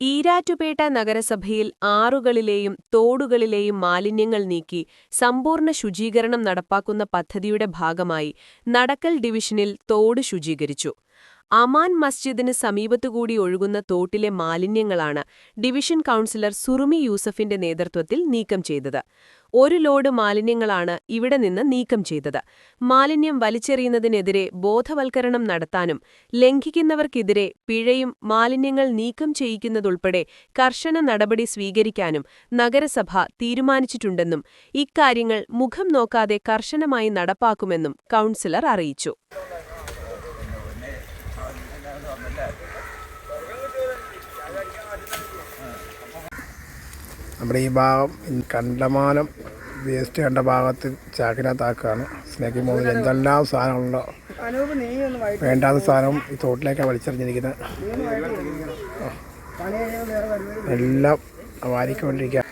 ഈരാറ്റുപേട്ട നഗരസഭയിൽ ആറുകളിലെയും തോടുകളിലെയും മാലിന്യങ്ങൾ നീക്കി സമ്പൂർണ്ണ ശുചീകരണം നടപ്പാക്കുന്ന പദ്ധതിയുടെ ഭാഗമായി നടക്കൽ ഡിവിഷനിൽ തോട് ശുചീകരിച്ചു. അമാൻ മസ്ജിദിന് സമീപത്തുകൂടി ഒഴുകുന്ന തോട്ടിലെ മാലിന്യങ്ങളാണ് ഡിവിഷൻ കൗൺസിലർ സുറുമി യൂസഫിന്റെ നേതൃത്വത്തിൽ നീക്കം ചെയ്തത്. 1 ലോഡ് മാലിന്യങ്ങളാണ് ഇവിടെ നിന്ന് നീക്കം ചെയ്തത്. മാലിന്യം വലിച്ചെറിയുന്നതിനെതിരെ ബോധവൽക്കരണം നടത്താനും ലംഘിക്കുന്നവർക്കെതിരെ പിഴയും മാലിന്യങ്ങൾ നീക്കം ചെയ്യിക്കുന്നതുൾപ്പെടെ കർശന നടപടി സ്വീകരിക്കാനും നഗരസഭ തീരുമാനിച്ചിട്ടുണ്ടെന്നും ഇക്കാര്യങ്ങൾ മുഖം നോക്കാതെ കർശനമായി നടപ്പാക്കുമെന്നും കൗൺസിലർ അറിയിച്ചു. നമ്മുടെ ഈ ഭാഗം കണ്ടമാനം വേസ്റ്റ് കണ്ട ഭാഗത്ത് ചാക്കിനകത്താക്കുകയാണ്. സ്നേഹി മുതൽ എന്തെല്ലാം സാധനങ്ങളുണ്ടോ വേണ്ടാത്ത സാധനം ഈ തോട്ടിലേക്കാണ് വലിച്ചെറിഞ്ഞിരിക്കുന്നത്. എല്ലാം വാരിക്കൊണ്ടിരിക്കുക.